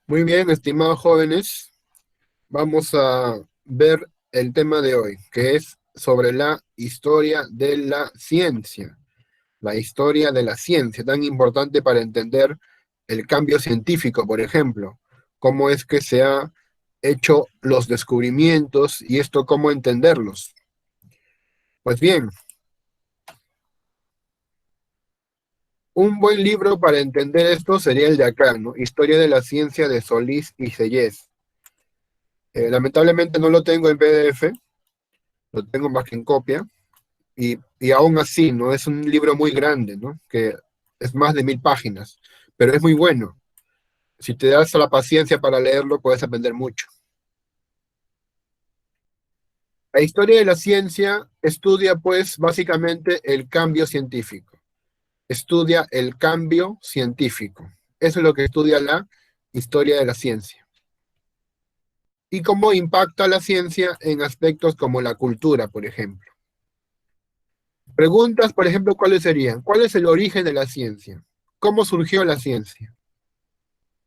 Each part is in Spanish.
Muy bien, estimados jóvenes, vamos a ver el tema de hoy, que es sobre la historia de la ciencia. La historia de la ciencia, tan importante para entender el cambio científico, por ejemplo. Cómo es que se ha hecho los descubrimientos y esto cómo entenderlos. Pues bien, un buen libro para entender esto sería el de acá, ¿no? Historia de la ciencia de Solís y Sellés. Lamentablemente no lo tengo en PDF, lo tengo más que en copia, y aún así, ¿no? Es un libro muy grande, ¿no? Que es más de 1000 páginas, pero es muy bueno. Si te das la paciencia para leerlo, puedes aprender mucho. La historia de la ciencia estudia, pues, básicamente el cambio científico. Estudia el cambio científico. Eso es lo que estudia la historia de la ciencia. Y cómo impacta la ciencia en aspectos como la cultura, por ejemplo. Preguntas, por ejemplo, ¿cuáles serían? ¿Cuál es el origen de la ciencia? ¿Cómo surgió la ciencia?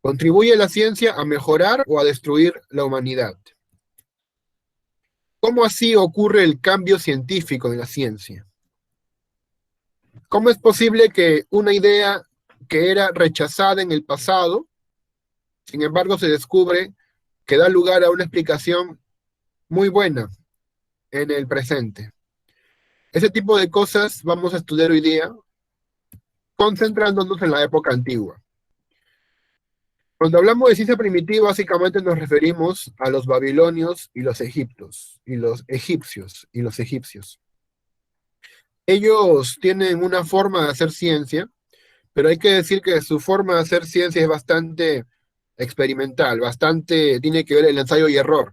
¿Contribuye la ciencia a mejorar o a destruir la humanidad? ¿Cómo así ocurre el cambio científico en la ciencia? ¿Cómo es posible que una idea que era rechazada en el pasado, sin embargo, se descubre que da lugar a una explicación muy buena en el presente? Ese tipo de cosas vamos a estudiar hoy día, concentrándonos en la época antigua. Cuando hablamos de ciencia primitiva, básicamente nos referimos a los babilonios y los egiptos, y los egipcios, y los egipcios. Ellos tienen una forma de hacer ciencia, pero hay que decir que su forma de hacer ciencia es bastante experimental, bastante, tiene que ver el ensayo y error,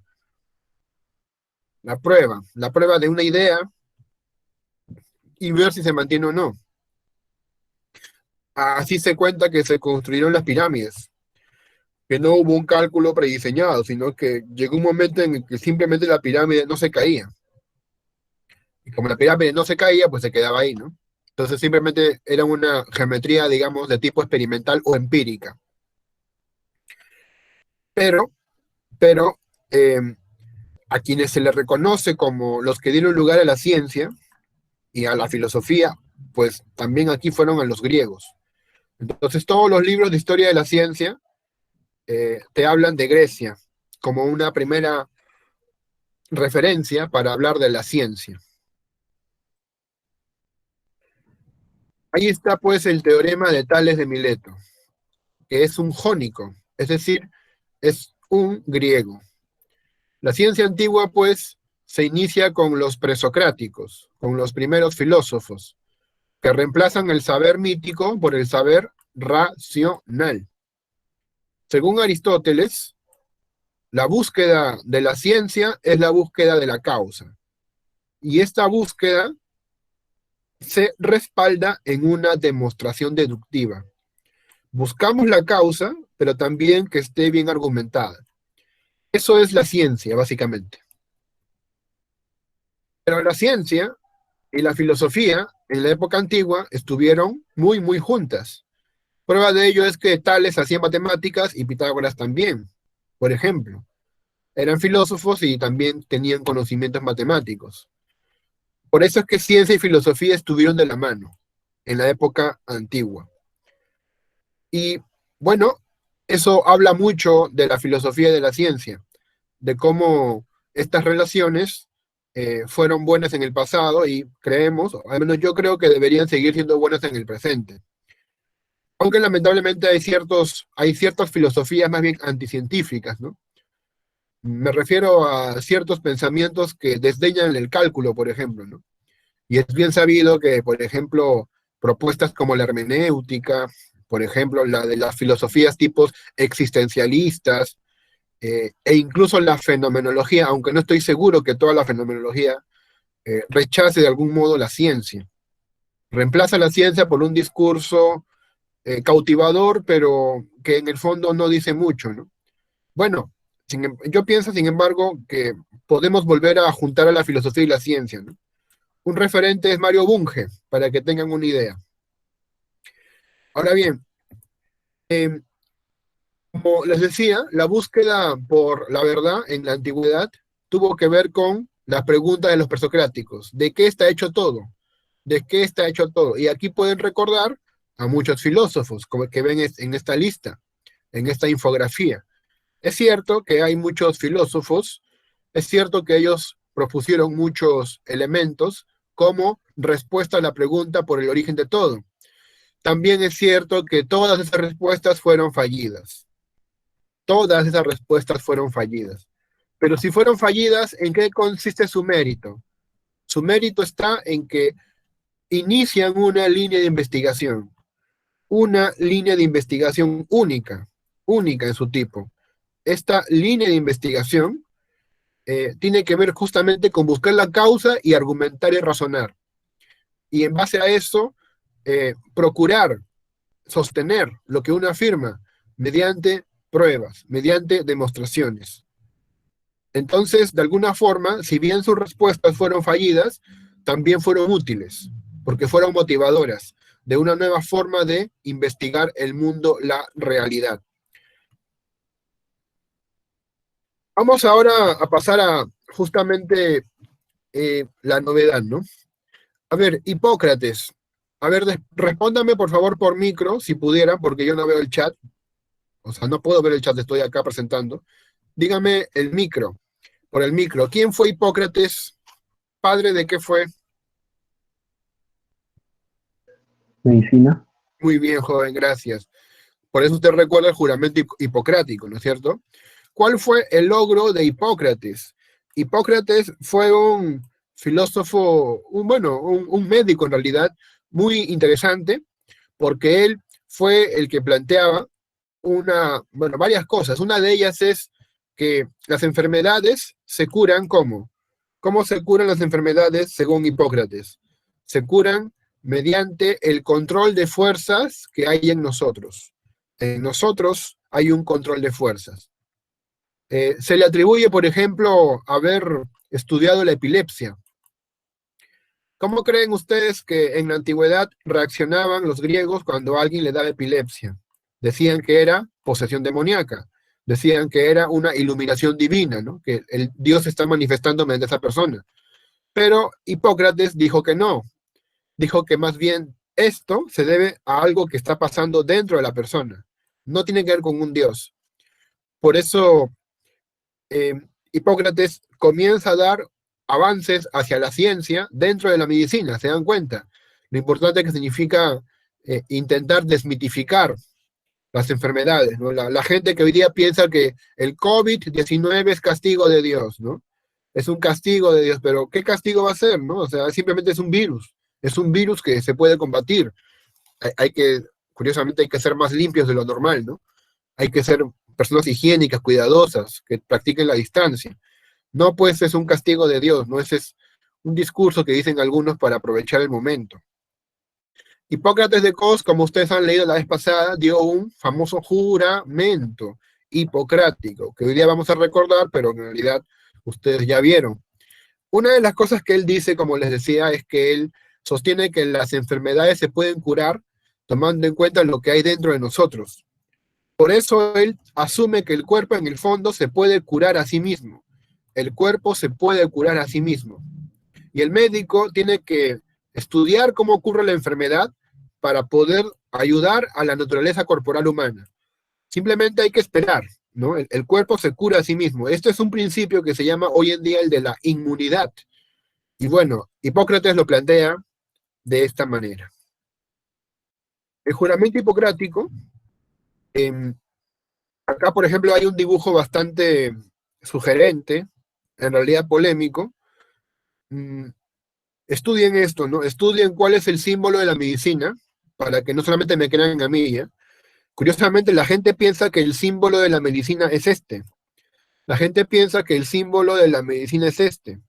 la prueba de una idea y ver si se mantiene o no. Así se cuenta que se construyeron las pirámides, que no hubo un cálculo prediseñado, sino que llegó un momento en el que simplemente la pirámide no se caía. Y como la pirámide no se caía, pues se quedaba ahí, ¿no? Entonces simplemente era una geometría, digamos, de tipo experimental o empírica. Pero, pero eh, a quienes se les reconoce como los que dieron lugar a la ciencia y a la filosofía, pues también aquí fueron a los griegos. Entonces todos los libros de historia de la ciencia te hablan de Grecia como una primera referencia para hablar de la ciencia. Ahí está pues el teorema de Tales de Mileto, que es un jónico, es decir, es un griego. La ciencia antigua, pues, se inicia con los presocráticos, con los primeros filósofos, que reemplazan el saber mítico por el saber racional. Según Aristóteles, la búsqueda de la ciencia es la búsqueda de la causa, y esta búsqueda se respalda en una demostración deductiva. Buscamos la causa, pero también que esté bien argumentada. Eso es la ciencia, básicamente. Pero la ciencia y la filosofía en la época antigua estuvieron muy, muy juntas. Prueba de ello es que Tales hacía matemáticas y Pitágoras también, por ejemplo. Eran filósofos y también tenían conocimientos matemáticos. Por eso es que ciencia y filosofía estuvieron de la mano en la época antigua. Y bueno, eso habla mucho de la filosofía y de la ciencia, de cómo estas relaciones fueron buenas en el pasado y creemos, o al menos yo creo que deberían seguir siendo buenas en el presente. Aunque lamentablemente hay ciertas filosofías más bien anticientíficas, ¿no? Me refiero a ciertos pensamientos que desdeñan el cálculo, por ejemplo, ¿no? Y es bien sabido que, por ejemplo, propuestas como la hermenéutica, por ejemplo, la de las filosofías tipos existencialistas, e incluso la fenomenología, aunque no estoy seguro que toda la fenomenología rechace de algún modo la ciencia. Reemplaza la ciencia por un discurso cautivador, pero que en el fondo no dice mucho, ¿no? Bueno, yo pienso, sin embargo, que podemos volver a juntar a la filosofía y la ciencia, ¿no? Un referente es Mario Bunge, para que tengan una idea. Ahora bien, eh, Como les decía, la búsqueda por la verdad en la antigüedad tuvo que ver con las preguntas de los presocráticos. ¿De qué está hecho todo? ¿De qué está hecho todo? Y aquí pueden recordar a muchos filósofos como que ven en esta lista, en esta infografía. Es cierto que hay muchos filósofos, es cierto que ellos propusieron muchos elementos como respuesta a la pregunta por el origen de todo. También es cierto que todas esas respuestas fueron fallidas. Todas esas respuestas fueron fallidas. Pero si fueron fallidas, ¿en qué consiste su mérito? Su mérito está en que inician una línea de investigación única, única en su tipo. Esta línea de investigación tiene que ver justamente con buscar la causa y argumentar y razonar. Y en base a eso, procurar sostener lo que uno afirma mediante pruebas, mediante demostraciones. Entonces, de alguna forma, si bien sus respuestas fueron fallidas, también fueron útiles, porque fueron motivadoras de una nueva forma de investigar el mundo, la realidad. Vamos ahora a pasar a justamente la novedad, ¿no? A ver, Hipócrates. A ver, respóndame por favor por micro, si pudiera, porque yo no veo el chat. O sea, no puedo ver el chat, estoy acá presentando. Dígame el micro, por el micro. ¿Quién fue Hipócrates? ¿Padre de qué fue? Medicina. Muy bien, joven, gracias. Por eso usted recuerda el juramento hipocrático, ¿no es cierto? ¿Cuál fue el logro de Hipócrates? Hipócrates fue un filósofo, un médico en realidad, muy interesante, porque él fue el que planteaba varias cosas. Una de ellas es que las enfermedades se curan ¿cómo? ¿Cómo se curan las enfermedades según Hipócrates? Se curan mediante el control de fuerzas que hay en nosotros. En nosotros hay un control de fuerzas. Se le atribuye, por ejemplo, haber estudiado la epilepsia. ¿Cómo creen ustedes que en la antigüedad reaccionaban los griegos cuando a alguien le daba epilepsia? Decían que era posesión demoníaca, decían que era una iluminación divina, ¿no? Que el Dios se está manifestando mediante esa persona. Pero Hipócrates dijo que no, dijo que más bien esto se debe a algo que está pasando dentro de la persona, no tiene que ver con un Dios. Por eso eh, Hipócrates comienza a dar avances hacia la ciencia dentro de la medicina, ¿se dan cuenta? Lo importante que significa intentar desmitificar las enfermedades, ¿no? La gente que hoy día piensa que el COVID-19 es castigo de Dios, ¿no? Es un castigo de Dios, pero ¿qué castigo va a ser, no? O sea, simplemente es un virus que se puede combatir. Hay que, curiosamente, hay que ser más limpios de lo normal, ¿no? Hay que ser personas higiénicas, cuidadosas, que practiquen la distancia. No, pues es un castigo de Dios, ¿no? Ese es un discurso que dicen algunos para aprovechar el momento. Hipócrates de Cos, como ustedes han leído la vez pasada, dio un famoso juramento hipocrático, que hoy día vamos a recordar, pero en realidad ustedes ya vieron. Una de las cosas que él dice, como les decía, es que él sostiene que las enfermedades se pueden curar tomando en cuenta lo que hay dentro de nosotros. Por eso él asume que el cuerpo en el fondo se puede curar a sí mismo. El cuerpo se puede curar a sí mismo. Y el médico tiene que estudiar cómo ocurre la enfermedad para poder ayudar a la naturaleza corporal humana. Simplemente hay que esperar, ¿no? El cuerpo se cura a sí mismo. Esto es un principio que se llama hoy en día el de la inmunidad. Y bueno, Hipócrates lo plantea de esta manera. El juramento hipocrático, eh, acá por ejemplo hay un dibujo bastante sugerente, en realidad polémico. Mm, Estudien esto, ¿no? Estudien cuál es el símbolo de la medicina, para que no solamente me crean a mí, ¿ya? Curiosamente, la gente piensa que el símbolo de la medicina es este. La gente piensa que el símbolo de la medicina es este.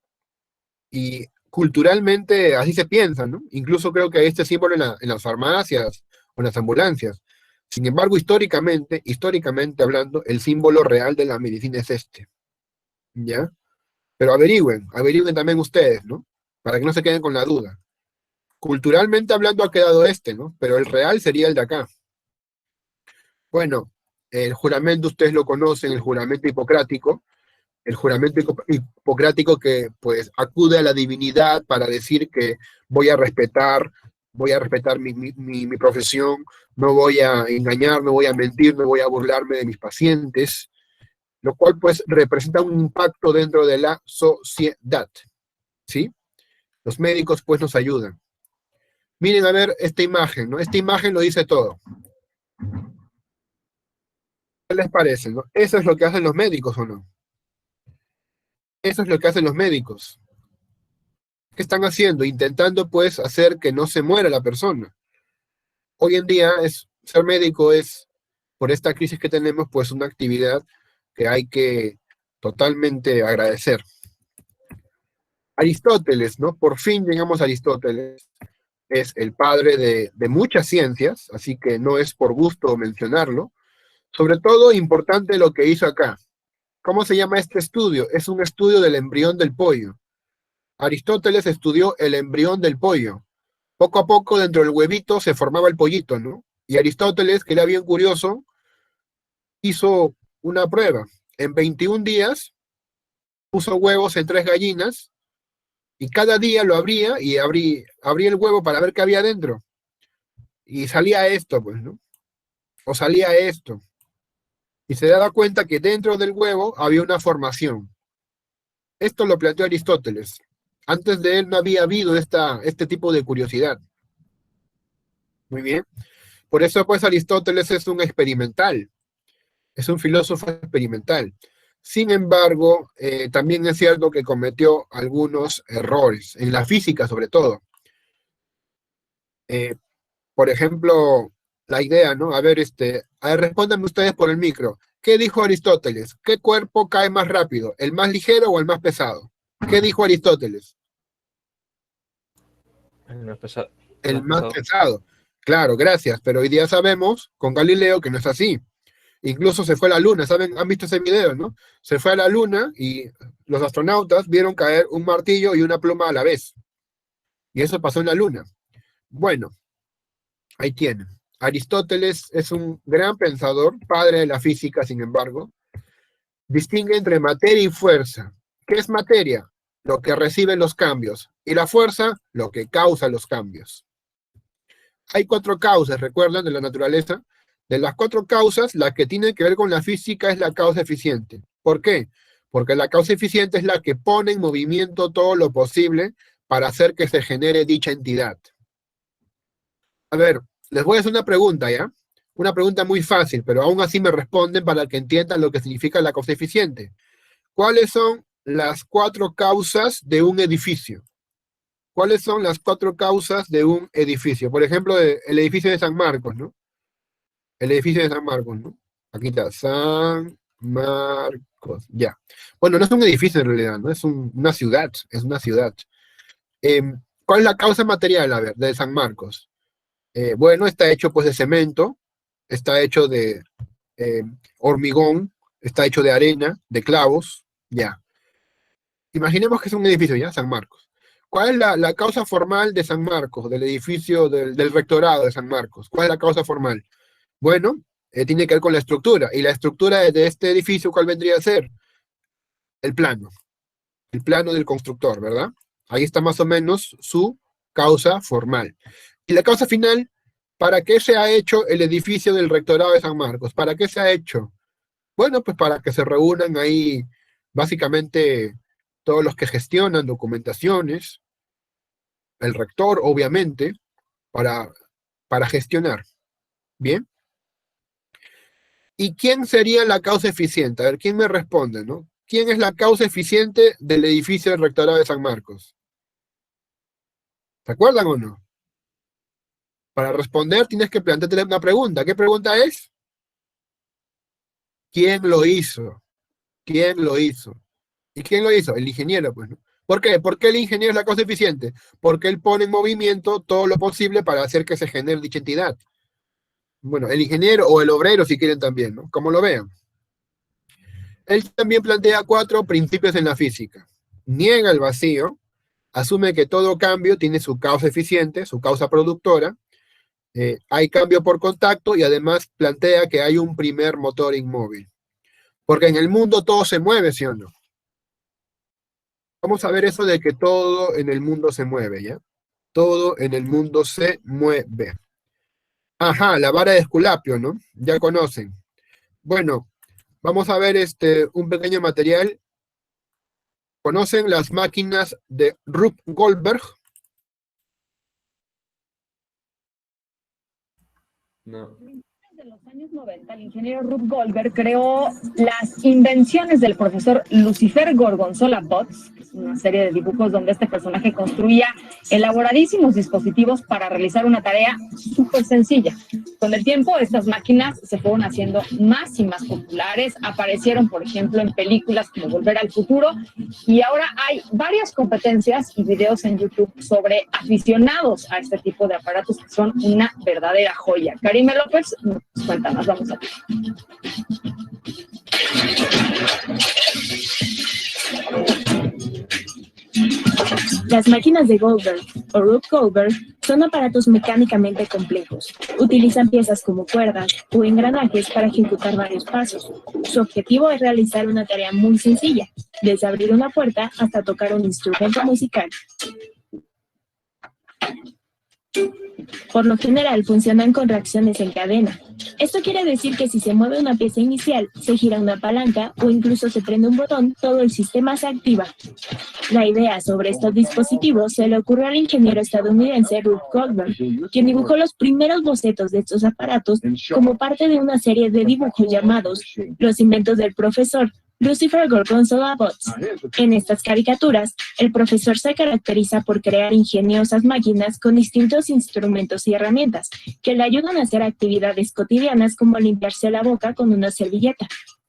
Y culturalmente así se piensa, ¿no? Incluso creo que hay este símbolo en las farmacias o en las ambulancias. Sin embargo, históricamente hablando, el símbolo real de la medicina es este, ¿ya? Pero averigüen también ustedes, ¿no? Para que no se queden con la duda. Culturalmente hablando ha quedado este, ¿no? Pero el real sería el de acá. Bueno, El juramento, ustedes lo conocen, el juramento hipocrático. El juramento hipocrático que pues acude a la divinidad para decir que voy a respetar, mi profesión, no voy a engañar, no voy a mentir, no voy a burlarme de mis pacientes, lo cual pues representa un impacto dentro de la sociedad, ¿sí? Los médicos pues nos ayudan. Miren a ver esta imagen, ¿no? Esta imagen lo dice todo. ¿Qué les parece, no? Eso es lo que hacen los médicos, ¿o no? Eso es lo que hacen los médicos. ¿Qué están haciendo? Intentando pues hacer que no se muera la persona. Hoy en día ser médico es, por esta crisis que tenemos, pues una actividad que hay que totalmente agradecer. Aristóteles, ¿no? Por fin llegamos a Aristóteles. Es el padre de muchas ciencias, así que no es por gusto mencionarlo. Sobre todo, importante lo que hizo acá. ¿Cómo se llama este estudio? Es un estudio del embrión del pollo. Aristóteles estudió el embrión del pollo. Poco a poco dentro del huevito se formaba el pollito, ¿no? Y Aristóteles, que era bien curioso, hizo una prueba. En 21 días puso huevos en 3 gallinas y cada día lo abría y abría el huevo para ver qué había dentro. Y salía esto, pues, ¿no? O salía esto. Y se daba cuenta que dentro del huevo había una formación. Esto lo planteó Aristóteles. Antes de él no había habido este tipo de curiosidad. Muy bien. Por eso, pues, Aristóteles es un experimental. Es un filósofo experimental. Sin embargo, también es cierto que cometió algunos errores, en la física sobre todo. Eh, por ejemplo, la idea, ¿no? A ver, respóndanme ustedes por el micro. ¿Qué dijo Aristóteles? ¿Qué cuerpo cae más rápido? ¿El más ligero o el más pesado? ¿Qué dijo Aristóteles? El más pesado. El más pesado. Claro, gracias, pero hoy día sabemos con Galileo que no es así. Incluso se fue a la luna, ¿saben? ¿Han visto ese video, no? Se fue a la luna y los astronautas vieron caer un martillo y una pluma a la vez. Y eso pasó en la luna. Bueno, ahí tienen. Aristóteles es un gran pensador, padre de la física, sin embargo. Distingue entre materia y fuerza. ¿Qué es materia? Lo que recibe los cambios. Y la fuerza, lo que causa los cambios. Hay 4 causas, ¿recuerdan? De la naturaleza. De las 4 causas, la que tiene que ver con la física es la causa eficiente. ¿Por qué? Porque la causa eficiente es la que pone en movimiento todo lo posible para hacer que se genere dicha entidad. A ver, les voy a hacer una pregunta, ¿ya? Una pregunta muy fácil, pero aún así me responden para que entiendan lo que significa la causa eficiente. ¿Cuáles son las 4 causas de un edificio? ¿Cuáles son las 4 causas de un edificio? Por ejemplo, el edificio de San Marcos, ¿no? El edificio de San Marcos, ¿no? Aquí está, San Marcos, ya. Bueno, no es un edificio en realidad, ¿no? Una ciudad, es una ciudad. ¿Cuál es la causa material, a ver, de San Marcos? Bueno, está hecho pues de cemento, está hecho de hormigón, está hecho de arena, de clavos, ya. Imaginemos que es un edificio, ¿ya? San Marcos. ¿Cuál es la causa formal de San Marcos, del edificio, del rectorado de San Marcos? ¿Cuál es la causa formal? Bueno, tiene que ver con la estructura. ¿Y la estructura de este edificio cuál vendría a ser? El plano del constructor, ¿verdad? Ahí está más o menos su causa formal. Y la causa final, ¿para qué se ha hecho el edificio del rectorado de San Marcos? ¿Para qué se ha hecho? Bueno, pues para que se reúnan ahí básicamente todos los que gestionan documentaciones, el rector, obviamente, para gestionar. ¿Bien? ¿Y quién sería la causa eficiente? A ver, ¿quién me responde, no? ¿Quién es la causa eficiente del edificio del rectorado de San Marcos? ¿Se acuerdan o no? Para responder tienes que plantearte una pregunta. ¿Qué pregunta es? ¿Quién lo hizo? ¿Quién lo hizo? ¿Y quién lo hizo? El ingeniero, pues, ¿no? ¿Por qué? ¿Por qué el ingeniero es la causa eficiente? Porque él pone en movimiento todo lo posible para hacer que se genere dicha entidad. Bueno, el ingeniero o el obrero, si quieren también, ¿no? Como lo vean. Él también plantea 4 principios en la física. Niega el vacío, asume que todo cambio tiene su causa eficiente, su causa productora, Hay cambio por contacto y además plantea que hay un primer motor inmóvil. Porque en el mundo todo se mueve, ¿sí o no? Vamos a ver eso de que todo en el mundo se mueve, ¿ya? Todo en el mundo se mueve. Ajá, la vara de Esculapio, ¿no? Ya conocen. Bueno, vamos a ver un pequeño material. ¿Conocen las máquinas de Rube Goldberg? No. De los años 90, el ingeniero Rube Goldberg creó las invenciones del profesor Lucifer Gorgonzola Bots, que es una serie de dibujos donde este personaje construía elaboradísimos dispositivos para realizar una tarea súper sencilla. Con el tiempo, estas máquinas se fueron haciendo más y más populares, aparecieron, por ejemplo, en películas como Volver al Futuro, y ahora hay varias competencias y videos en YouTube sobre aficionados a este tipo de aparatos que son una verdadera joya. Karime López, cuéntanos, vamos a ver. Las máquinas de Goldberg o Rube Goldberg son aparatos mecánicamente complejos. Utilizan piezas como cuerdas o engranajes para ejecutar varios pasos. Su objetivo es realizar una tarea muy sencilla, desde abrir una puerta hasta tocar un instrumento musical. Por lo general funcionan con reacciones en cadena. Esto quiere decir que si se mueve una pieza inicial, se gira una palanca o incluso se prende un botón, todo el sistema se activa. La idea sobre estos dispositivos se le ocurrió al ingeniero estadounidense Rube Goldberg, quien dibujó los primeros bocetos de estos aparatos como parte de una serie de dibujos llamados Los inventos del profesor Lucifer Gorgonzola Bots. En estas caricaturas, el profesor se caracteriza por crear ingeniosas máquinas con distintos instrumentos y herramientas que le ayudan a hacer actividades cotidianas como limpiarse la boca con una servilleta.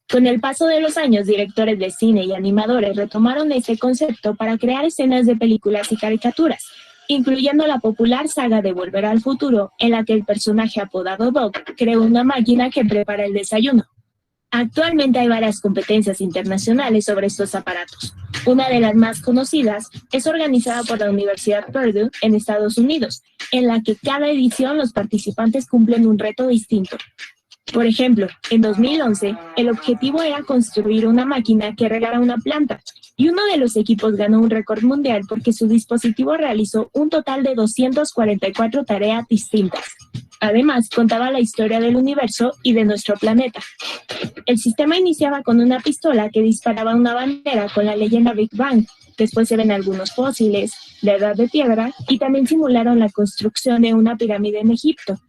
Con el paso de los años, directores de cine y animadores retomaron este concepto para crear escenas de películas y caricaturas, incluyendo la popular saga de Volver al Futuro, en la que el personaje apodado Doc creó una máquina que prepara el desayuno. Actualmente hay varias competencias internacionales sobre estos aparatos. Una de las más conocidas es organizada por la Universidad Purdue en Estados Unidos, en la que cada edición los participantes cumplen un reto distinto. Por ejemplo, en 2011, el objetivo era construir una máquina que regara una planta, y uno de los equipos ganó un récord mundial porque su dispositivo realizó un total de 244 tareas distintas. Además, contaba la historia del universo y de nuestro planeta. El sistema iniciaba con una pistola que disparaba una bandera con la leyenda Big Bang. Después se ven algunos fósiles, la edad de piedra y también simularon la construcción de una pirámide en Egipto.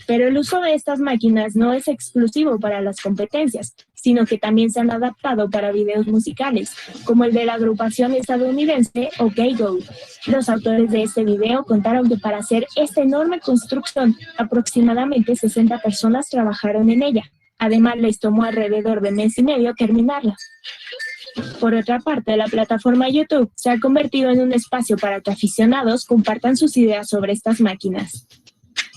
Pero el uso de estas máquinas no es exclusivo para las competencias, sino que también se han adaptado para videos musicales, como el de la agrupación estadounidense OK Go. Los autores de este video contaron que para hacer esta enorme construcción, aproximadamente 60 personas trabajaron en ella. Además, les tomó alrededor de mes y medio terminarla. Por otra parte, la plataforma YouTube se ha convertido en un espacio para que aficionados compartan sus ideas sobre estas máquinas.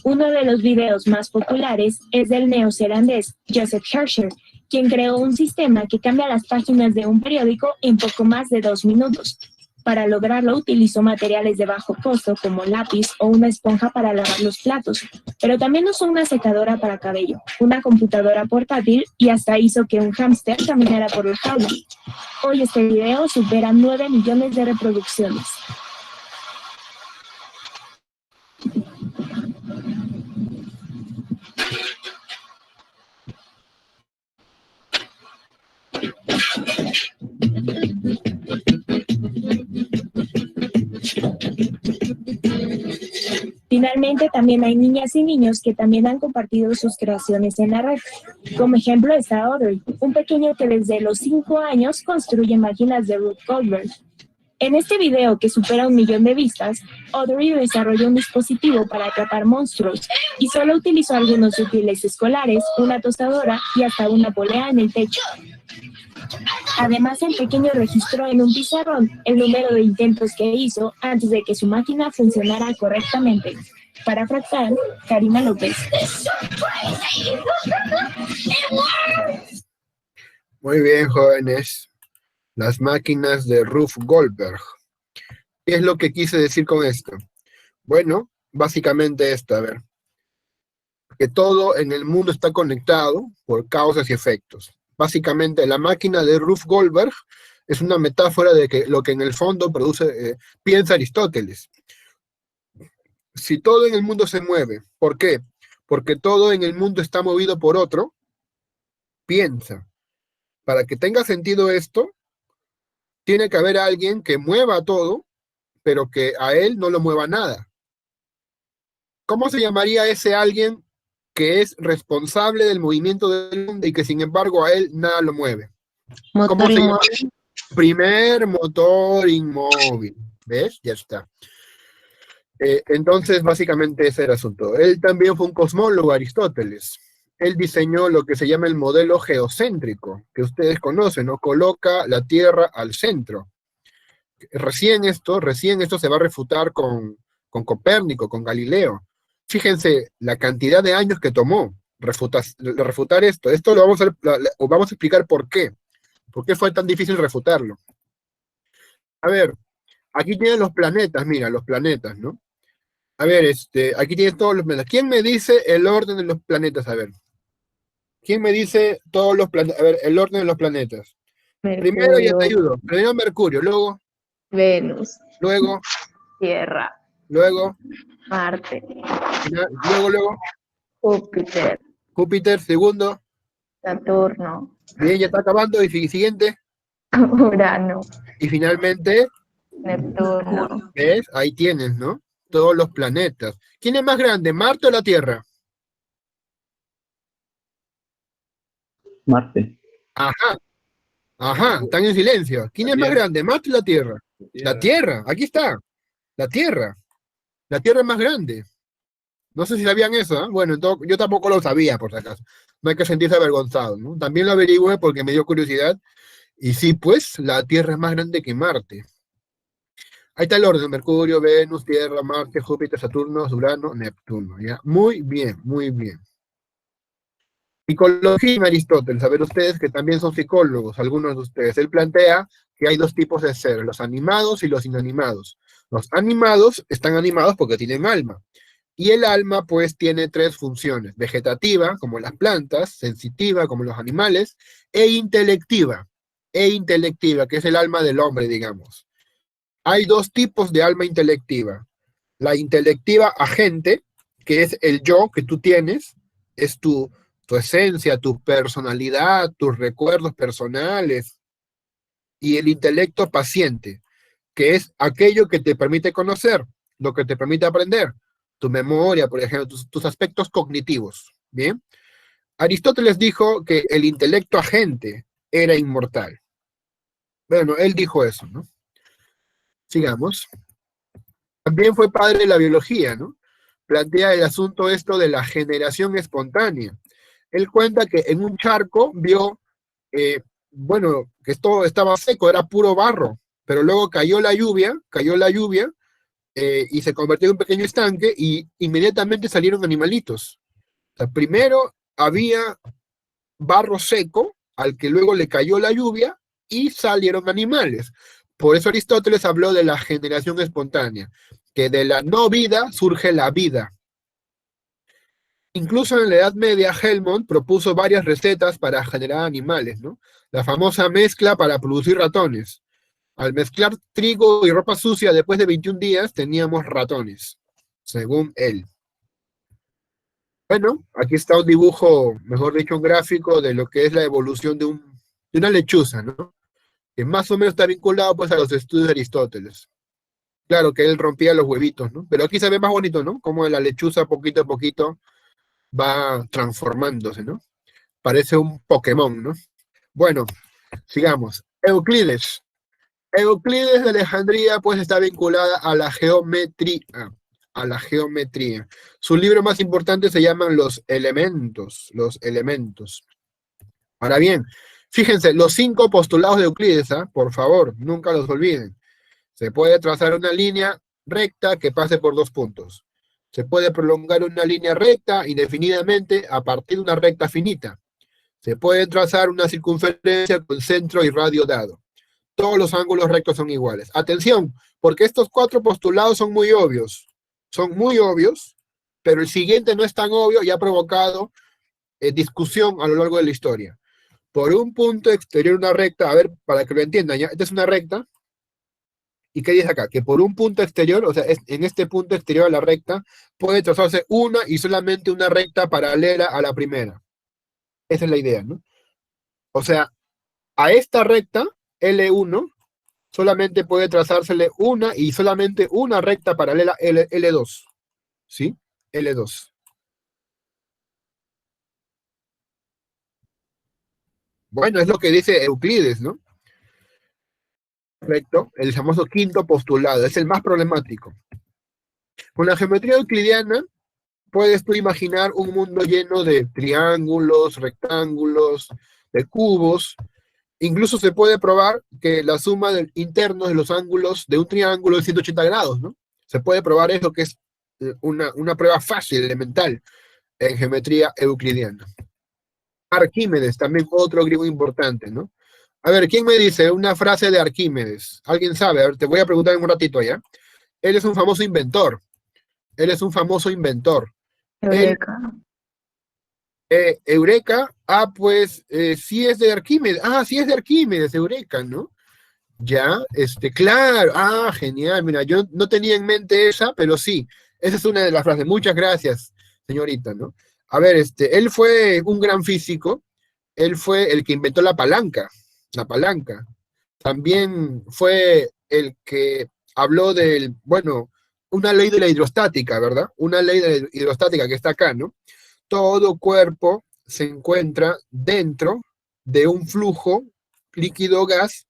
Uno de los videos más populares es del neozelandés Joseph Herscher, quien creó un sistema que cambia las páginas de un periódico en poco más de 2 minutos. Para lograrlo utilizó materiales de bajo costo como lápiz o una esponja para lavar los platos, pero también usó una secadora para cabello, una computadora portátil y hasta hizo que un hámster caminara por la jaula. Hoy este video supera 9 millones de reproducciones. Finalmente, también hay niñas y niños que también han compartido sus creaciones en la red. Como ejemplo está Audrey, un pequeño que desde los 5 años construye máquinas de Rube Goldberg. En este video, que supera 1 millón de vistas, Audrey desarrolló un dispositivo para atrapar monstruos y solo utilizó algunos útiles escolares, una tostadora y hasta una polea en el techo. Además, el pequeño registró en un pizarrón el número de intentos que hizo antes de que su máquina funcionara correctamente. Para Fractal, Karima López. Muy bien, jóvenes. Las máquinas de Rube Goldberg. ¿Qué es lo que quise decir con esto? Bueno, básicamente esto, a ver. que todo en el mundo está conectado por causas y efectos. Básicamente, la máquina de Ruf Goldberg es una metáfora de que lo que en el fondo piensa Aristóteles. Si todo en el mundo se mueve, ¿por qué? Porque todo en el mundo está movido por otro, piensa. Para que tenga sentido esto, tiene que haber alguien que mueva todo, pero que a él no lo mueva nada. ¿Cómo se llamaría ese alguien que es responsable del movimiento del mundo y que sin embargo a él nada lo mueve? ¿Cómo se llama? Primer motor inmóvil. ¿Ves? Ya está. Entonces, básicamente ese era el asunto. Él también fue un cosmólogo, Aristóteles. Él diseñó lo que se llama el modelo geocéntrico, que ustedes conocen, ¿no? Coloca la Tierra al centro. Recién esto se va a refutar con Copérnico, con Galileo. Fíjense la cantidad de años que tomó refutar esto. Esto lo vamos a explicar por qué. ¿Por qué fue tan difícil refutarlo? A ver, aquí tienen los planetas, mira, los planetas, ¿no? A ver, aquí tienes todos los planetas. ¿Quién me dice el orden de los planetas? A ver. ¿Quién me dice todos los planetas? A ver, el orden de los planetas. Mercurio, Primero ya te ayudo. Primero Mercurio, luego. Venus, Luego. Tierra, Luego. Marte, Luego. Júpiter, Júpiter, segundo. Saturno, Bien, ya está acabando. Y siguiente. Urano, Y finalmente, Neptuno. ¿ves? Ahí tienes, ¿no? Todos los planetas. ¿Quién es más grande, Marte o la Tierra? Marte. Ajá, están en silencio. ¿Quién es más grande, Marte o la Tierra? La Tierra, aquí está. La Tierra. La Tierra es más grande. No sé si sabían eso, ¿eh? Bueno, yo tampoco lo sabía, por si acaso. No hay que sentirse avergonzado, ¿no? También lo averigüé porque me dio curiosidad. Y sí, pues, la Tierra es más grande que Marte. Ahí está el orden: Mercurio, Venus, Tierra, Marte, Júpiter, Saturno, Urano, Neptuno, ¿ya? Muy bien, muy bien. Psicología en Aristóteles, a ver ustedes que también son psicólogos, algunos de ustedes. Él plantea que hay dos tipos de seres, los animados y los inanimados. Los animados están animados porque tienen alma. Y el alma, pues, tiene tres funciones: vegetativa, como las plantas; sensitiva, como los animales; e intelectiva, que es el alma del hombre, digamos. Hay dos tipos de alma intelectiva. La intelectiva agente, que es el yo que tú tienes, es tu esencia, tu personalidad, tus recuerdos personales. Y el intelecto paciente, que es aquello que te permite conocer, lo que te permite aprender, tu memoria, por ejemplo, tus aspectos cognitivos. Bien. Aristóteles dijo que el intelecto agente era inmortal. Bueno, él dijo eso, ¿no? Sigamos. También fue padre de la biología, ¿no? Plantea el asunto esto de la generación espontánea. Él cuenta que en un charco vio, bueno, que todo estaba seco, era puro barro, pero luego cayó la lluvia, y se convirtió en un pequeño estanque y inmediatamente salieron animalitos. O sea, primero había barro seco, al que luego le cayó la lluvia y salieron animales. Por eso Aristóteles habló de la generación espontánea, que de la no vida surge la vida. Incluso en la Edad Media, Helmont propuso varias recetas para generar animales, ¿no? La famosa mezcla para producir ratones. Al mezclar trigo y ropa sucia después de 21 días, teníamos ratones, según él. Bueno, aquí está un dibujo, mejor dicho, un gráfico de lo que es la evolución de una lechuza, ¿no? Que más o menos está vinculado pues a los estudios de Aristóteles. Claro que él rompía los huevitos, ¿no? Pero aquí se ve más bonito, ¿no? Como la lechuza poquito a poquito va transformándose, ¿no? Parece un Pokémon, ¿no? Bueno, sigamos. Euclides. Euclides de Alejandría, pues, está vinculada a la geometría. A la geometría. Su libro más importante se llaman Los Elementos. Los Elementos. Ahora bien, fíjense, los 5 postulados de Euclides, ¿ah? Por favor, nunca los olviden. Se puede trazar una línea recta que pase por 2 puntos. Se puede prolongar una línea recta indefinidamente a partir de una recta finita. Se puede trazar una circunferencia con centro y radio dado. Todos los ángulos rectos son iguales. Atención, porque estos 4 postulados son muy obvios. Son muy obvios, pero el siguiente no es tan obvio y ha provocado discusión a lo largo de la historia. Por un punto exterior una recta, a ver, para que lo entiendan, ¿ya? Esta es una recta, ¿y qué dice acá? Que por un punto exterior, o sea, en este punto exterior a la recta, puede trazarse una y solamente una recta paralela a la primera. Esa es la idea, ¿no? O sea, a esta recta, L1, solamente puede trazársele una y solamente una recta paralela L2, ¿sí? L2. Bueno, es lo que dice Euclides, ¿no? Correcto, el famoso quinto postulado, es el más problemático. Con la geometría euclidiana, puedes tú imaginar un mundo lleno de triángulos, rectángulos, de cubos. Incluso se puede probar que la suma internos de los ángulos de un triángulo es 180 grados, ¿no? Se puede probar eso, que es una prueba fácil, elemental, en geometría euclidiana. Arquímedes, también otro griego importante, ¿no? A ver, ¿quién me dice una frase de Arquímedes? ¿Alguien sabe? A ver, te voy a preguntar en un ratito ya. Él es un famoso inventor. Él es un famoso inventor. Eureka. Eureka, pues sí es de Arquímedes. Ah, sí es de Arquímedes, Eureka, ¿no? Ya, claro. Ah, genial. Mira, yo no tenía en mente esa, pero sí. Esa es una de las frases. Muchas gracias, señorita, ¿no? A ver, él fue un gran físico. Él fue el que inventó la palanca. La palanca. También fue el que habló bueno, una ley de la hidrostática, ¿verdad? Una ley de la hidrostática que está acá, ¿no? Todo cuerpo se encuentra dentro de un flujo líquido-gas,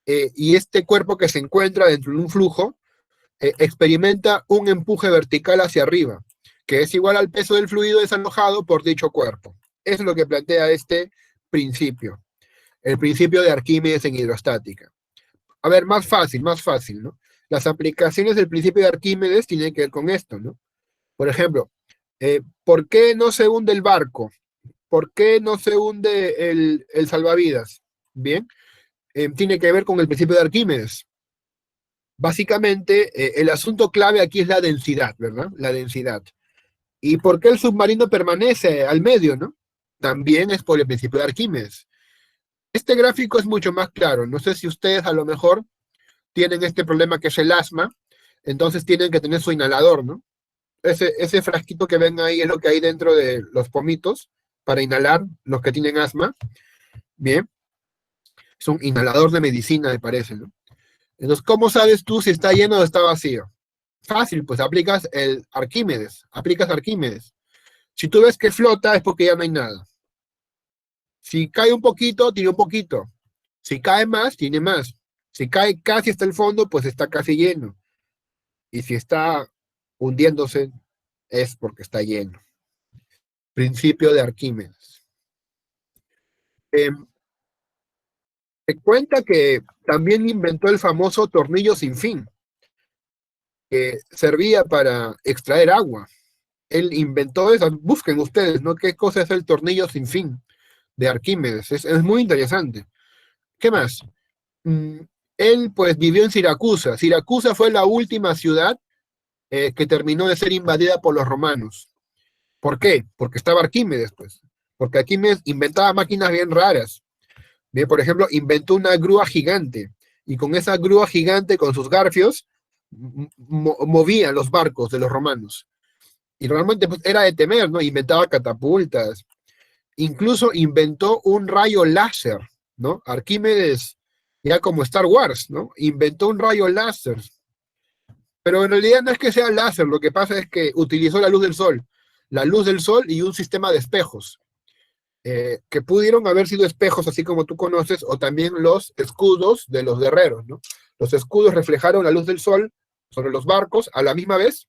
y este cuerpo que se encuentra dentro de un flujo experimenta un empuje vertical hacia arriba, que es igual al peso del fluido desalojado por dicho cuerpo. Eso es lo que plantea este principio, el principio de Arquímedes en hidrostática. A ver, más fácil, ¿no? Las aplicaciones del principio de Arquímedes tienen que ver con esto, ¿no? Por ejemplo, ¿por qué no se hunde el barco? ¿Por qué no se hunde el salvavidas? Bien, tiene que ver con el principio de Arquímedes. Básicamente, el asunto clave aquí es la densidad, ¿verdad? La densidad. ¿Y por qué el submarino permanece al medio, no? También es por el principio de Arquímedes. Este gráfico es mucho más claro. No sé si ustedes a lo mejor tienen este problema que es el asma, entonces tienen que tener su inhalador, ¿no? Ese frasquito que ven ahí es lo que hay dentro de los pomitos para inhalar los que tienen asma. Bien. Es un inhalador de medicina, me parece, ¿no? Entonces, ¿cómo sabes tú si está lleno o está vacío? Fácil, pues aplicas el Arquímedes. Aplicas Arquímedes. Si tú ves que flota es porque ya no hay nada. Si cae un poquito, tiene un poquito. Si cae más, tiene más. Si cae casi hasta el fondo, pues está casi lleno. Y si está hundiéndose, es porque está lleno. Principio de Arquímedes. Se cuenta que también inventó el famoso tornillo sin fin, que servía para extraer agua. Él inventó eso. Busquen ustedes, ¿no? ¿Qué cosa es el tornillo sin fin de Arquímedes? Es muy interesante. ¿Qué más? Él pues vivió en Siracusa. Siracusa fue la última ciudad que terminó de ser invadida por los romanos. ¿Por qué? Porque estaba Arquímedes, pues. Porque Arquímedes inventaba máquinas bien raras. Bien, por ejemplo, inventó una grúa gigante. Y con esa grúa gigante, con sus garfios, movía los barcos de los romanos. Y realmente pues, era de temer, ¿no? Inventaba catapultas. Incluso inventó un rayo láser, ¿no? Arquímedes, ya como Star Wars, ¿no? Inventó un rayo láser. Pero en realidad no es que sea láser, lo que pasa es que utilizó la luz del sol. La luz del sol y un sistema de espejos, que pudieron haber sido espejos así como tú conoces, o también los escudos de los guerreros, ¿no? Los escudos reflejaron la luz del sol sobre los barcos a la misma vez,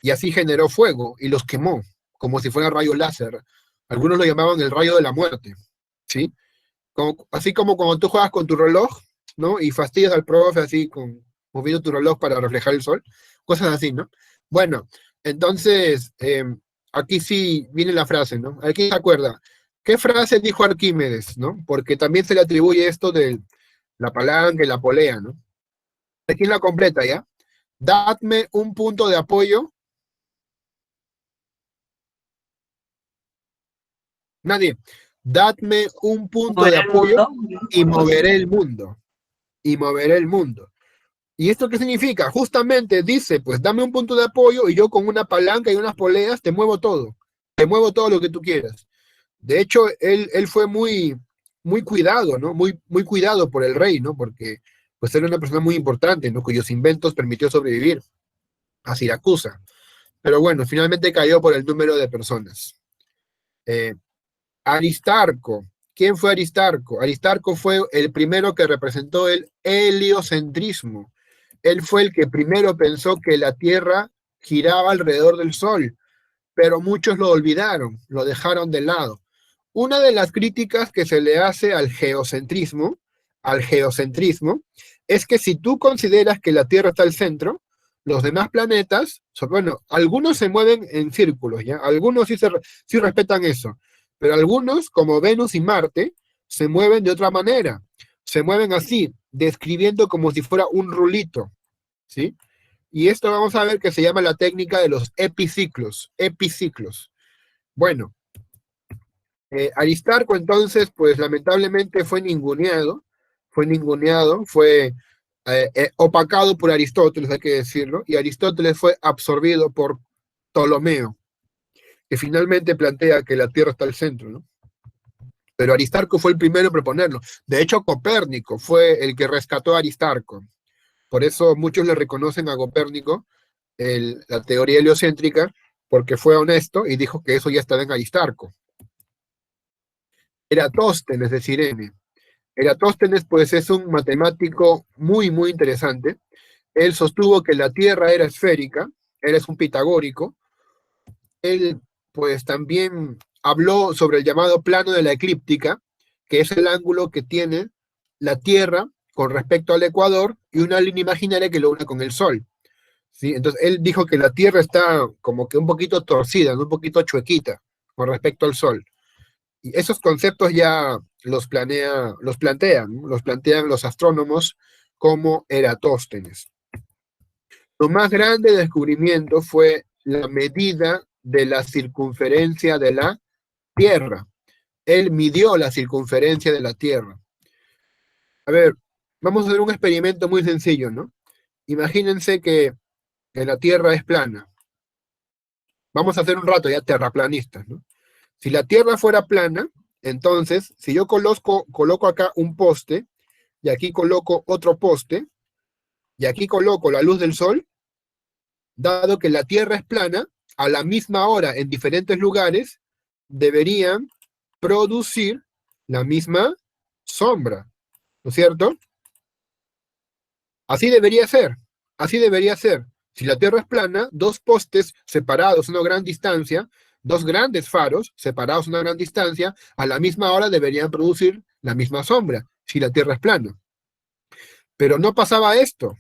y así generó fuego y los quemó, como si fuera rayo láser. Algunos lo llamaban el rayo de la muerte, ¿sí? Así como cuando tú juegas con tu reloj, ¿no? Y fastidias al profe así, moviendo tu reloj para reflejar el sol, cosas así, ¿no? Bueno, entonces, aquí sí viene la frase, ¿no? ¿Quién se acuerda? ¿Qué frase dijo Arquímedes, no? Porque también se le atribuye esto de la palanca y la polea, ¿no? ¿Quién la completa, ya? Dadme un punto de apoyo Nadie. Dadme un punto Mover de el apoyo mundo. y moveré el mundo. Y moveré el mundo. ¿Y esto qué significa? Justamente dice, pues dame un punto de apoyo y yo con una palanca y unas poleas te muevo todo. Te muevo todo lo que tú quieras. De hecho, él fue muy cuidado, ¿no? Muy cuidado por el rey, ¿no? Porque pues era una persona muy importante, ¿no? Cuyos inventos permitió sobrevivir a Siracusa. Pero bueno, finalmente cayó por el número de personas. Eh, Aristarco. ¿Quién fue Aristarco? Aristarco fue el primero que representó el heliocentrismo. Él fue el que primero pensó que la Tierra giraba alrededor del Sol, pero muchos lo olvidaron, lo dejaron de lado. Una de las críticas que se le hace al geocentrismo, es que si tú consideras que la Tierra está al centro, los demás planetas, bueno, algunos se mueven en círculos, ¿ya? Algunos sí respetan eso, pero algunos, como Venus y Marte, se mueven de otra manera. Se mueven así, describiendo como si fuera un rulito, ¿sí? Y esto vamos a ver que se llama la técnica de los epiciclos. Epiciclos. Bueno, Aristarco entonces, pues lamentablemente fue ninguneado, fue opacado por Aristóteles, hay que decirlo, y Aristóteles fue absorbido por Ptolomeo, que finalmente plantea que la Tierra está al centro, ¿no? Pero Aristarco fue el primero en proponerlo. De hecho, Copérnico fue el que rescató a Aristarco. Por eso muchos le reconocen a Copérnico la teoría heliocéntrica, porque fue honesto y dijo que eso ya estaba en Aristarco. Eratóstenes de Cirene. Eratóstenes, pues, es un matemático muy interesante. Él sostuvo que la Tierra era esférica, él es un pitagórico. Él, pues, también habló sobre el llamado plano de la eclíptica, que es el ángulo que tiene la Tierra con respecto al ecuador y una línea imaginaria que lo une con el Sol. ¿Sí? Entonces, él dijo que la Tierra está como que un poquito torcida, ¿no? Un poquito chuequita con respecto al Sol. Y esos conceptos ya los plantean los astrónomos como Eratóstenes. Lo más grande descubrimiento fue la medida de la circunferencia de la Tierra. Él midió la circunferencia de la Tierra. A ver, vamos a hacer un experimento muy sencillo, ¿no? Imagínense que la Tierra es plana. Vamos a hacer un rato ya terraplanistas, ¿no? Si la Tierra fuera plana, entonces, si yo coloco acá un poste, y aquí coloco otro poste, y aquí coloco la luz del sol, dado que la Tierra es plana, a la misma hora en diferentes lugares, deberían producir la misma sombra, ¿no es cierto? Así debería ser, así debería ser. Si la Tierra es plana, dos postes separados a una gran distancia, dos grandes faros separados a una gran distancia, a la misma hora deberían producir la misma sombra, si la Tierra es plana. Pero no pasaba esto.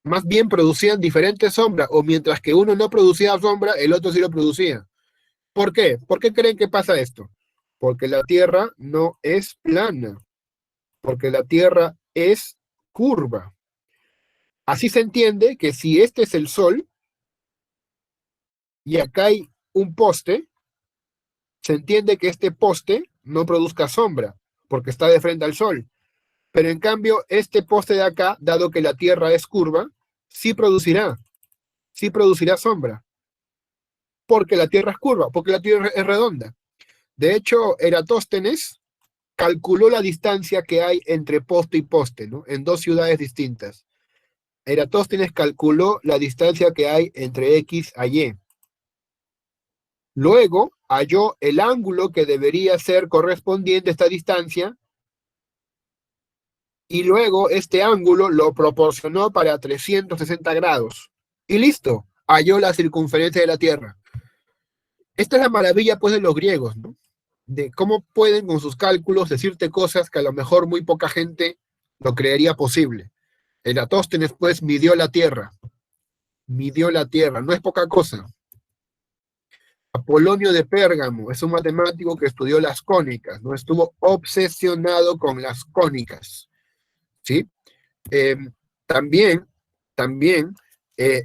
Más bien producían diferentes sombras, o mientras que uno no producía sombra, el otro sí lo producía. ¿Por qué? ¿Por qué creen que pasa esto? Porque la Tierra no es plana, porque la Tierra es curva. Así se entiende que si este es el Sol, y acá hay un poste, se entiende que este poste no produzca sombra, porque está de frente al Sol. Pero en cambio, este poste de acá, dado que la Tierra es curva, sí producirá sombra, porque la Tierra es curva, porque la Tierra es redonda. De hecho, Eratóstenes calculó la distancia que hay entre poste y poste, ¿no? En dos ciudades distintas. Eratóstenes calculó la distancia que hay entre X a Y. Luego halló el ángulo que debería ser correspondiente a esta distancia y luego este ángulo lo proporcionó para 360 grados. Y listo, halló la circunferencia de la Tierra. Esta es la maravilla, pues, de los griegos, ¿no? De cómo pueden con sus cálculos decirte cosas que a lo mejor muy poca gente lo creería posible. Eratóstenes, pues, midió la Tierra, no es poca cosa. Apolonio de Pérgamo es un matemático que estudió las cónicas, ¿no? Estuvo obsesionado con las cónicas, ¿sí? También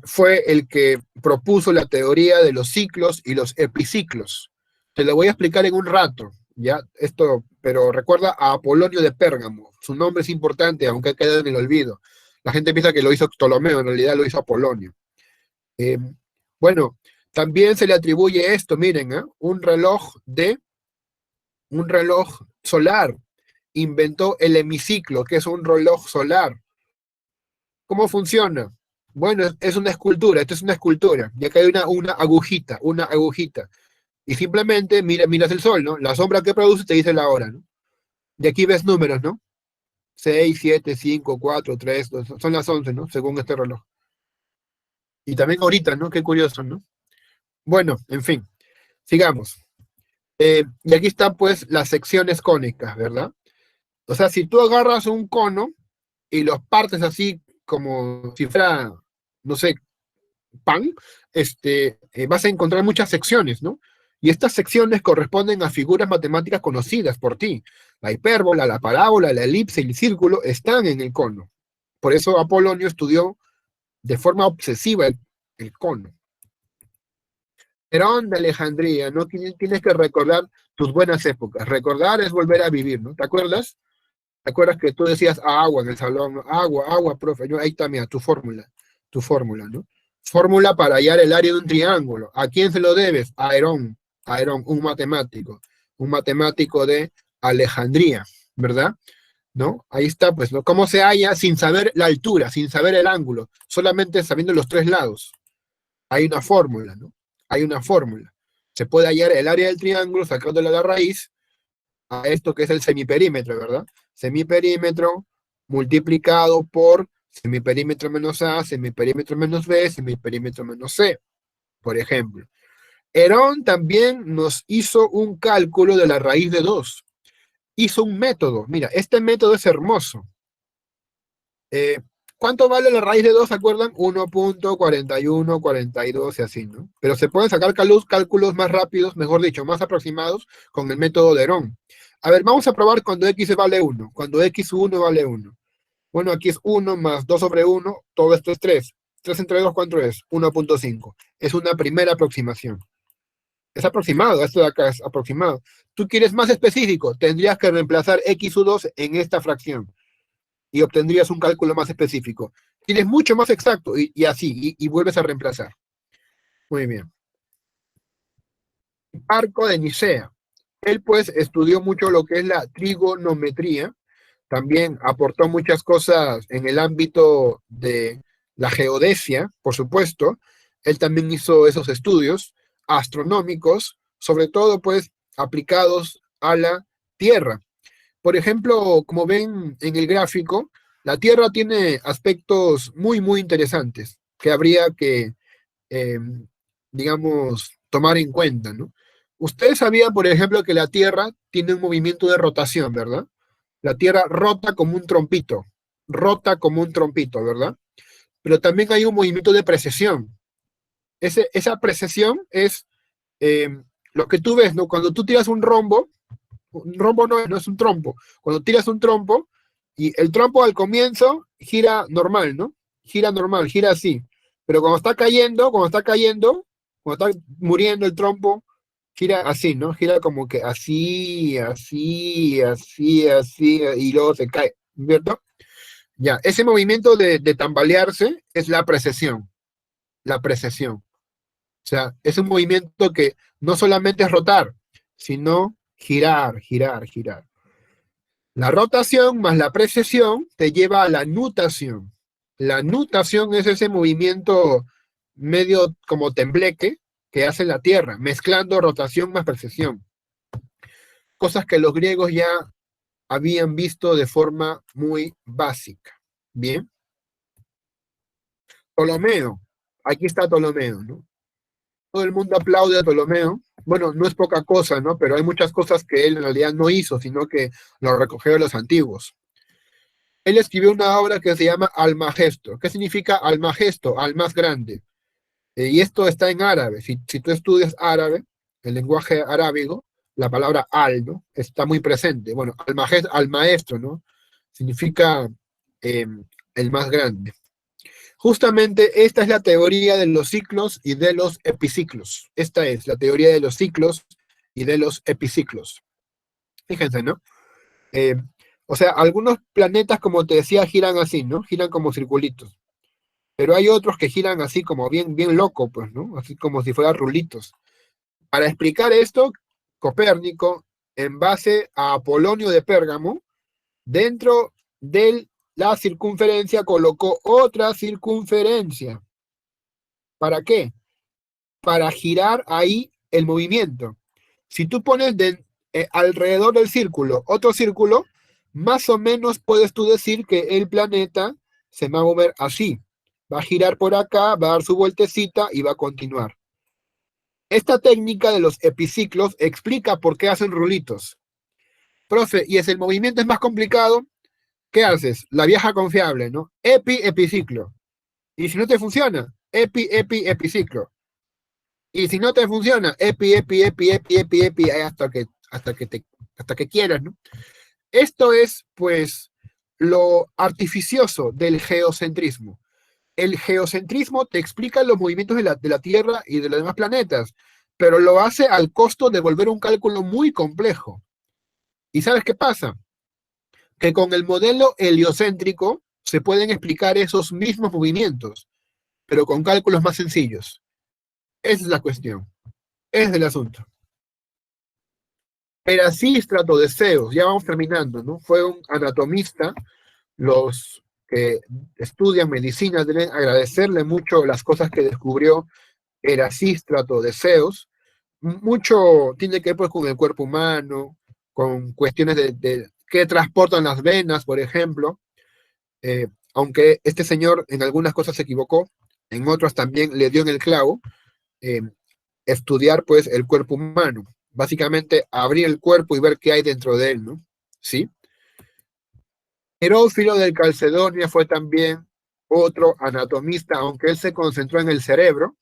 fue el que propuso la teoría de los ciclos y los epiciclos. Te lo voy a explicar en un rato, Ya, esto, pero recuerda a Apolonio de Pérgamo. Su nombre es importante, aunque ha quedado en el olvido. La gente piensa que lo hizo Ptolomeo, en realidad lo hizo Apolonio. Eh, bueno, también se le atribuye esto, miren, un reloj solar. Inventó el hemiciclo, que es un reloj solar. ¿Cómo funciona? Bueno, es una escultura, esto es una escultura. Y acá hay una agujita. Y simplemente miras el sol, ¿no? La sombra que produce te dice la hora, ¿no? Y aquí ves números, ¿no? 6, 7, 5, 4, 3, 2, son las 11, ¿no? Según este reloj. Y también ahorita, ¿no? Qué curioso, ¿no? Bueno, en fin, sigamos. Y aquí están, pues, las secciones cónicas, ¿verdad? O sea, si tú agarras un cono y los partes así como si fuera, no sé, pan, vas a encontrar muchas secciones, ¿no? Y estas secciones corresponden a figuras matemáticas conocidas por ti. La hipérbola, la parábola, la elipse y el círculo están en el cono. Por eso Apolonio estudió de forma obsesiva el cono. Herón de Alejandría, ¿no? Tienes que recordar tus buenas épocas. Recordar es volver a vivir, ¿no? ¿Te acuerdas? ¿Te acuerdas que tú decías agua en el salón? ¿No? Agua, profe. Yo, ahí está, mira, tu fórmula, ¿no? Fórmula para hallar el área de un triángulo. ¿A quién se lo debes? A Herón, un matemático de Alejandría, ¿verdad? ¿No? Ahí está, pues, ¿no? ¿Cómo se halla sin saber la altura, sin saber el ángulo, solamente sabiendo los tres lados? Hay una fórmula, ¿no? Hay una fórmula. Se puede hallar el área del triángulo sacándole la raíz a esto que es el semiperímetro, ¿verdad? Semiperímetro multiplicado por semiperímetro menos A, semiperímetro menos B, semiperímetro menos C, por ejemplo. Herón también nos hizo un cálculo de la raíz de 2. Hizo un método. Mira, este método es hermoso. ¿Cuánto vale la raíz de 2? ¿Se acuerdan? 1.41, 42 y así, ¿no? Pero se pueden sacar cálculos más rápidos, mejor dicho, más aproximados con el método de Herón. A ver, vamos a probar cuando x vale 1, cuando x1 vale 1. Bueno, aquí es 1 más 2 sobre 1, todo esto es 3. 3 entre 2, ¿cuánto es? 1.5. Es una primera aproximación. Es aproximado, esto de acá es aproximado. Tú quieres más específico, tendrías que reemplazar x2 en esta fracción y obtendrías un cálculo más específico. Tienes mucho más exacto y así, y vuelves a reemplazar. Muy bien. Arco de Nicea. Él pues estudió mucho lo que es la trigonometría, también aportó muchas cosas en el ámbito de la geodesia, por supuesto. Él también hizo esos estudios astronómicos, sobre todo pues aplicados a la Tierra. Por ejemplo, como ven en el gráfico, la Tierra tiene aspectos muy, muy interesantes que habría que, eh, digamos, tomar en cuenta, ¿no? Ustedes sabían, por ejemplo, que la Tierra tiene un movimiento de rotación, ¿verdad? La Tierra rota como un trompito, ¿verdad? Pero también hay un movimiento de precesión. Esa precesión es lo que tú ves, ¿no? Cuando tú tiras un rombo no es un trompo. Cuando tiras un trompo, y el trompo al comienzo gira normal, ¿no? Gira normal, gira así. Pero cuando está cayendo, cuando está muriendo el trompo, gira así, ¿no? Gira como que así, y luego se cae, ¿cierto? Ya, ese movimiento de tambalearse es la precesión. La precesión. O sea, es un movimiento que no solamente es rotar, sino girar. La rotación más la precesión te lleva a la nutación. La nutación es ese movimiento medio como tembleque que hace la Tierra, mezclando rotación más precesión. Cosas que los griegos ya habían visto de forma muy básica. Bien. Ptolomeo. Aquí está Ptolomeo, ¿no? Todo el mundo aplaude a Ptolomeo. Bueno, no es poca cosa, ¿no? Pero hay muchas cosas que él en realidad no hizo, sino que lo recogió de los antiguos. Él escribió una obra que se llama Almagesto. ¿Qué significa Almagesto? Al más grande. Y esto está en árabe. Si tú estudias árabe, el lenguaje arábigo, la palabra al, ¿no? Está muy presente. Bueno, al maestro, ¿no? Significa el más grande. Justamente esta es la teoría de los ciclos y de los epiciclos. Esta es la teoría de los ciclos y de los epiciclos. Fíjense, ¿no? Eh, o sea, algunos planetas, como te decía, giran así, ¿no? Giran como circulitos. Pero hay otros que giran así como bien, bien loco, pues, ¿no? Así como si fueran rulitos. Para explicar esto, Copérnico, en base a Apolonio de Pérgamo, dentro de la circunferencia colocó otra circunferencia. ¿Para qué? Para girar ahí el movimiento. Si tú pones alrededor del círculo otro círculo, más o menos puedes tú decir que el planeta se va a mover así. Va a girar por acá, va a dar su vueltecita y va a continuar. Esta técnica de los epiciclos explica por qué hacen rulitos. Profe, y es el movimiento es más complicado, ¿qué haces? La vieja confiable, ¿no? Epiciclo. Y si no te funciona, epiciclo. Y si no te funciona, epi, hasta que quieras, ¿no? Esto es, pues, lo artificioso del geocentrismo. El geocentrismo te explica los movimientos de la Tierra y de los demás planetas, pero lo hace al costo de volver un cálculo muy complejo. ¿Y sabes qué pasa? Que con el modelo heliocéntrico se pueden explicar esos mismos movimientos, pero con cálculos más sencillos. Esa es la cuestión. Ese es el asunto. Erasístrato de Zeus, ya vamos terminando, ¿no? Fue un anatomista. Los que estudian medicina deben agradecerle mucho las cosas que descubrió Erasístrato de Zeus. Mucho tiene que ver pues, con el cuerpo humano, con cuestiones de qué transportan las venas, por ejemplo. Aunque este señor en algunas cosas se equivocó, en otras también le dio en el clavo. Estudiar pues el cuerpo humano, básicamente abrir el cuerpo y ver qué hay dentro de él, ¿no? ¿Sí? Herófilo del Calcedonia fue también otro anatomista, aunque él se concentró en el cerebro,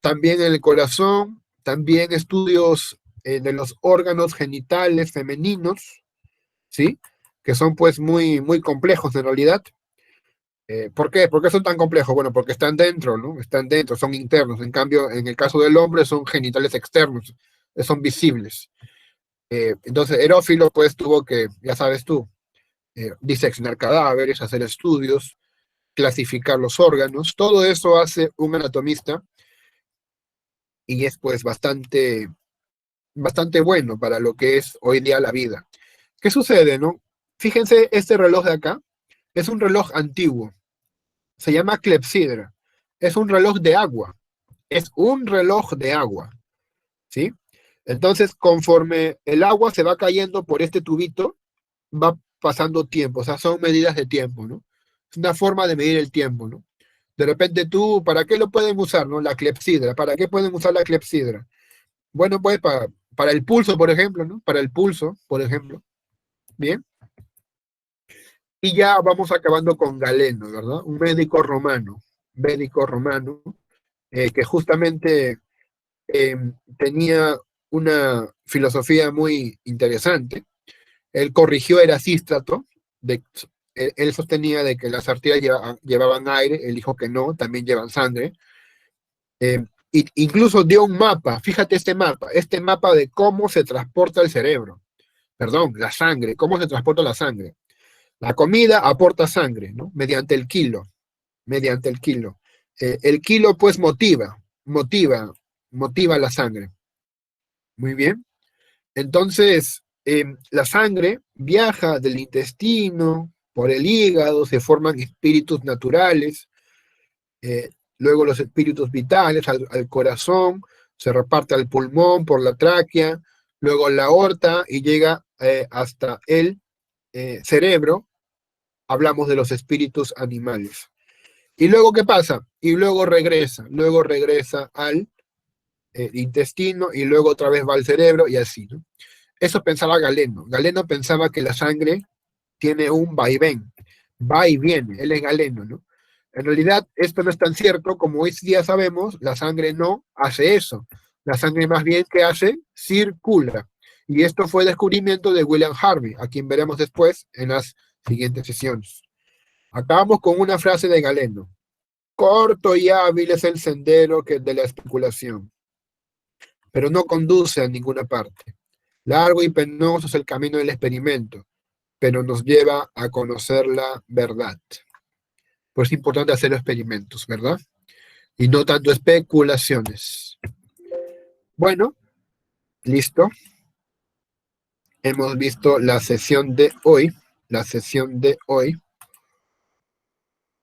también en el corazón, también estudios de los órganos genitales femeninos, ¿sí? Que son pues muy, muy complejos en realidad. ¿Por qué? ¿Por qué son tan complejos? Bueno, porque están dentro, ¿no? Están dentro, son internos. En cambio, en el caso del hombre son genitales externos, son visibles. Entonces, Herófilo, pues, tuvo que, ya sabes tú, diseccionar cadáveres, hacer estudios, clasificar los órganos. Todo eso hace un anatomista y es, pues, bastante, bastante bueno para lo que es hoy día la vida. ¿Qué sucede, no? Fíjense, este reloj de acá es un reloj antiguo. Se llama clepsidra. Es un reloj de agua. Es un reloj de agua. ¿Sí? Entonces, conforme el agua se va cayendo por este tubito, va pasando tiempo. O sea, son medidas de tiempo, ¿no? Es una forma de medir el tiempo, ¿no? De repente tú, ¿para qué lo pueden usar, no? La clepsidra. ¿Para qué pueden usar la clepsidra? Bueno, pues para el pulso, por ejemplo, ¿no? Para el pulso, por ejemplo. Bien. Y ya vamos acabando con Galeno, ¿verdad? Un médico romano, que justamente tenía una filosofía muy interesante. Él corrigió a Erasístrato, él sostenía de que las arterias llevaban aire, él dijo que no, también llevan sangre. Incluso dio un mapa, fíjate este mapa de cómo se transporta el cerebro, perdón, la sangre, cómo se transporta la sangre. La comida aporta sangre, ¿no? Mediante el kilo. El kilo, pues, motiva la sangre. Muy bien. Entonces, la sangre viaja del intestino, por el hígado, se forman espíritus naturales, luego los espíritus vitales al corazón, se reparte al pulmón por la tráquea, luego la aorta y llega hasta el cerebro. Hablamos de los espíritus animales. ¿Y luego qué pasa? Y luego regresa al intestino y luego otra vez va al cerebro y así, ¿no? Eso pensaba Galeno. Galeno pensaba que la sangre tiene un vaivén, va y viene, él es Galeno, ¿no? En realidad esto no es tan cierto, como hoy día sabemos, la sangre no hace eso. La sangre más bien, ¿qué hace? Circula. Y esto fue descubrimiento de William Harvey, a quien veremos después en las siguientes sesiones. Acabamos con una frase de Galeno. Corto y hábil es el sendero que de la especulación, pero no conduce a ninguna parte. Largo y penoso es el camino del experimento, pero nos lleva a conocer la verdad. Pues es importante hacer experimentos, ¿verdad? Y no tanto especulaciones. Bueno, listo. Hemos visto la sesión de hoy.